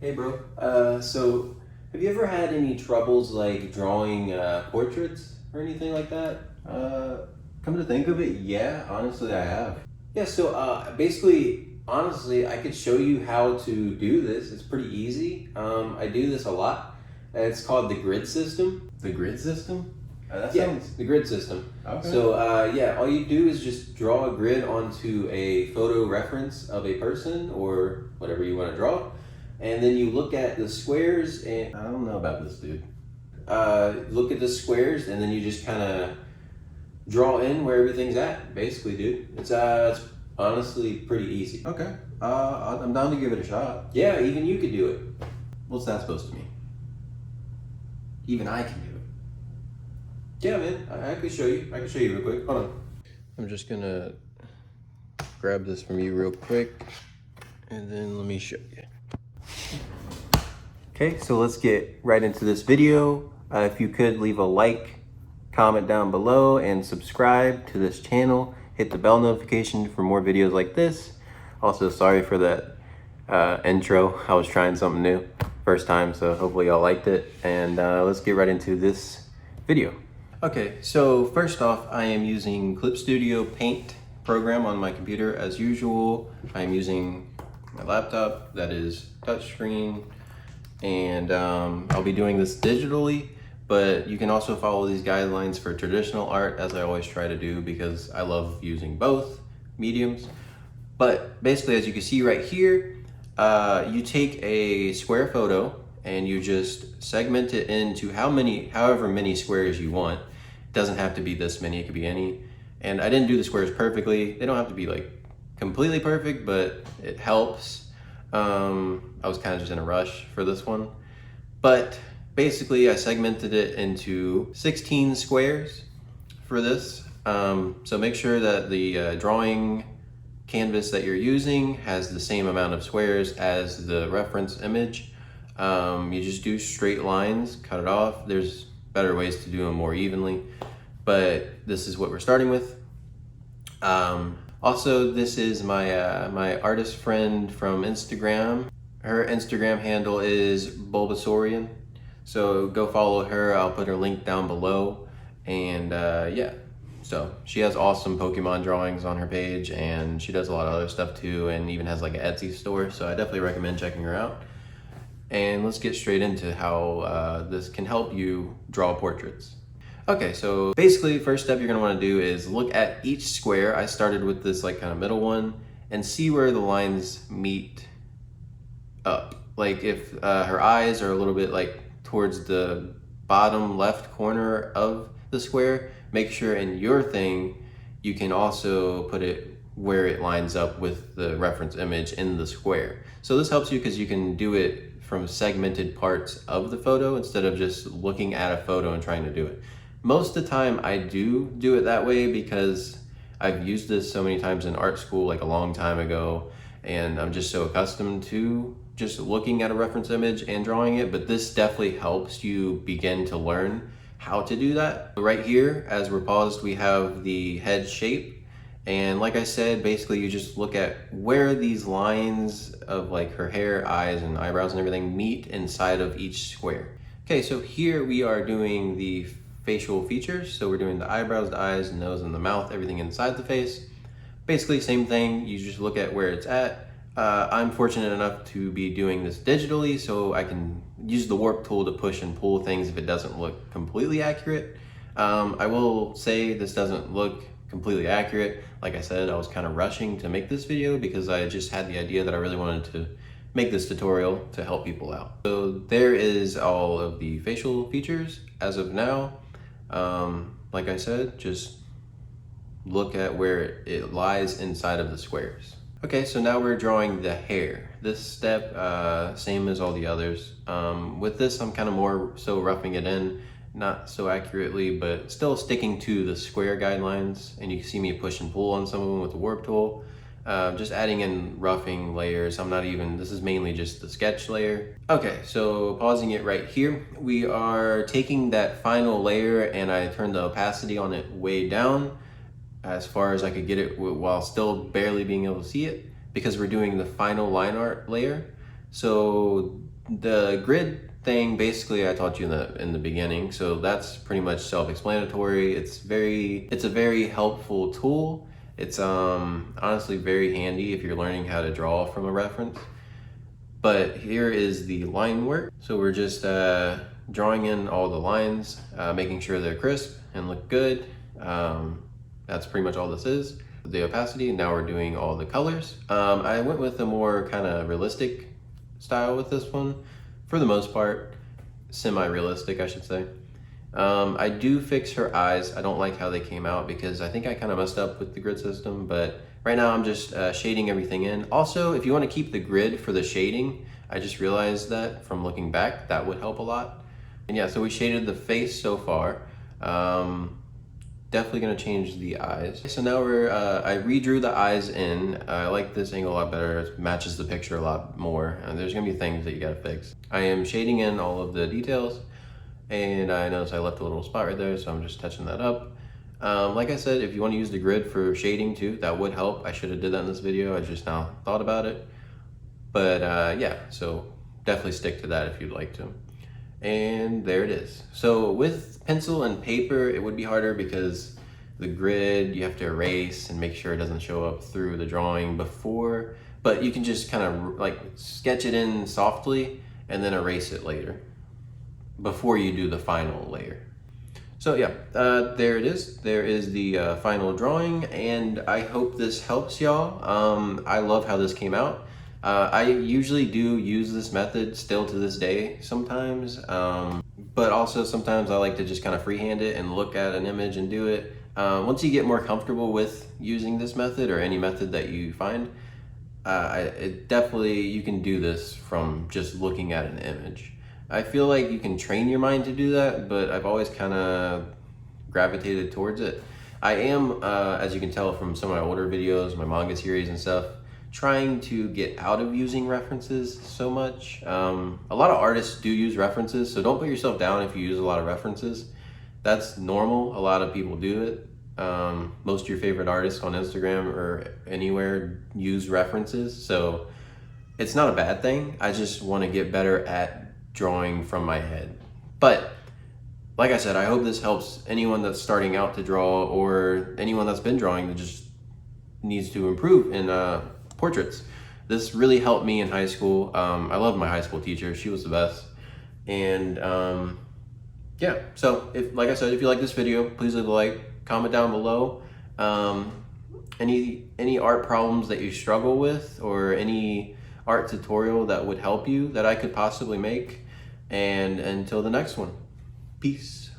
Hey bro, so have you ever had any troubles like drawing portraits or anything like that? Come to think of it, yeah, honestly, I have. Yeah, so basically, honestly, I could show you how to do this. It's pretty easy. I do this a lot. It's called the grid system. The grid system? That Yeah, sounds the grid system. okay. So yeah, all you do is just draw a grid onto a photo reference of a person or whatever you want to draw, and then you look at the squares and I don't know about this, dude. look at the squares, and then you just kind of draw in where everything's at. Basically, dude, it's honestly pretty easy. Okay. I'm down to give it a shot. Yeah, even you could do it. What's that supposed to mean? Even I can do it. Yeah, man, I could show you. I can show you real quick. Hold on. I'm just gonna grab this from you real quick, and then let me show you. Okay, so let's get right into this video. If you could leave a like, comment down below, and subscribe to this channel. Hit the bell notification for more videos like this. Also, sorry for that intro. I was trying something new first time, so hopefully y'all liked it. And let's get right into this video. Okay, so first off, I am using Clip Studio Paint program on my computer as usual. I am using my laptop that is touchscreen, and I'll be doing this digitally, but you can also follow these guidelines for traditional art, as I always try to do, because I love using both mediums. But basically, as you can see right here, you take a square photo and you just segment it into however many squares you want. It doesn't have to be this many, it could be any. And I didn't do the squares perfectly. They don't have to be like completely perfect, but it helps. I was kind of just in a rush for this one. But basically, I segmented it into 16 squares for this. So make sure that the drawing canvas that you're using has the same amount of squares as the reference image. You just do straight lines, cut it off. There's better ways to do them more evenly, but this is what we're starting with. Also, this is my my artist friend from Instagram. Her Instagram handle is Bulbasaurian, so go follow her. I'll put her link down below. And yeah, so she has awesome Pokemon drawings on her page, and she does a lot of other stuff too, and even has like an Etsy store, so I definitely recommend checking her out. And let's get straight into how this can help you draw portraits. Okay, so basically first step you're gonna wanna do is look at each square. I started with this like kind of middle one, and see where the lines meet up. Like if her eyes are a little bit like towards the bottom left corner of the square, make sure in your thing you can also put it where it lines up with the reference image in the square. So this helps you because you can do it from segmented parts of the photo instead of just looking at a photo and trying to do it. Most of the time I do it that way because I've used this so many times in art school like a long time ago, and I'm just so accustomed to just looking at a reference image and drawing it, but this definitely helps you begin to learn how to do that. Right here, as we're paused, we have the head shape. And like I said, basically you just look at where these lines of like her hair, eyes, and eyebrows and everything meet inside of each square. Okay, so here we are doing the facial features. So we're doing the eyebrows, the eyes, nose, and the mouth, everything inside the face. Basically same thing, you just look at where it's at. I'm fortunate enough to be doing this digitally, so I can use the warp tool to push and pull things if it doesn't look completely accurate. I will say this doesn't look completely accurate. Like I said, I was kind of rushing to make this video because I just had the idea that I really wanted to make this tutorial to help people out. So there is all of the facial features as of now. Like I said, just look at where it lies inside of the squares. Okay, so now we're drawing the hair. This step, same as all the others. With this, I'm kind of more so roughing it in, not so accurately, but still sticking to the square guidelines. And you can see me push and pull on some of them with the warp tool. Just adding in roughing layers. This is mainly just the sketch layer. Okay, so pausing it right here. We are taking that final layer and I turned the opacity on it way down as far as I could get it while still barely being able to see it, because we're doing the final line art layer. So the grid thing, basically I taught you in the beginning, so that's pretty much self-explanatory. It's a very helpful tool. It's honestly very handy if you're learning how to draw from a reference. But here is the line work. So we're just drawing in all the lines, making sure they're crisp and look good. That's pretty much all this is. The opacity, now we're doing all the colors. I went with a more kind of realistic style with this one, for the most part. Semi-realistic, I should say. I do fix her eyes. I don't like how they came out because I think I kind of messed up with the grid system, but right now I'm just shading everything in. Also, if you want to keep the grid for the shading, I just realized that from looking back, that would help a lot. And yeah, so we shaded the face so far. Definitely gonna change the eyes. So now I redrew the eyes in. I like this angle a lot better. It matches the picture a lot more. There's gonna be things that you gotta fix. I am shading in all of the details, and I noticed I left a little spot right there, so I'm just touching that up. Like I said, if you wanna use the grid for shading too, that would help. I should have did that in this video. I just now thought about it. But yeah, so definitely stick to that if you'd like to. And there it is. So with pencil and paper, it would be harder because the grid, you have to erase and make sure it doesn't show up through the drawing before, but you can just kind of like sketch it in softly and then erase it later before you do the final layer. So yeah, there it is. There is the final drawing, and I hope this helps y'all. I love how this came out. I usually do use this method still to this day sometimes, but also sometimes I like to just kind of freehand it and look at an image and do it. Once you get more comfortable with using this method or any method that you find, you can do this from just looking at an image. I feel like you can train your mind to do that, but I've always kind of gravitated towards it. I am, as you can tell from some of my older videos, my manga series and stuff, trying to get out of using references so much. A lot of artists do use references, so don't put yourself down if you use a lot of references. That's normal, a lot of people do it. Most of your favorite artists on Instagram or anywhere use references, so it's not a bad thing. I just want to get better at drawing from my head. But like I said, I hope this helps anyone that's starting out to draw or anyone that's been drawing that just needs to improve in portraits. This really helped me in high school. I love my high school teacher. She was the best. And yeah, so like I said, if you like this video, please leave a like, comment down below. Any art problems that you struggle with or any art tutorial that would help you that I could possibly make. And until the next one, peace.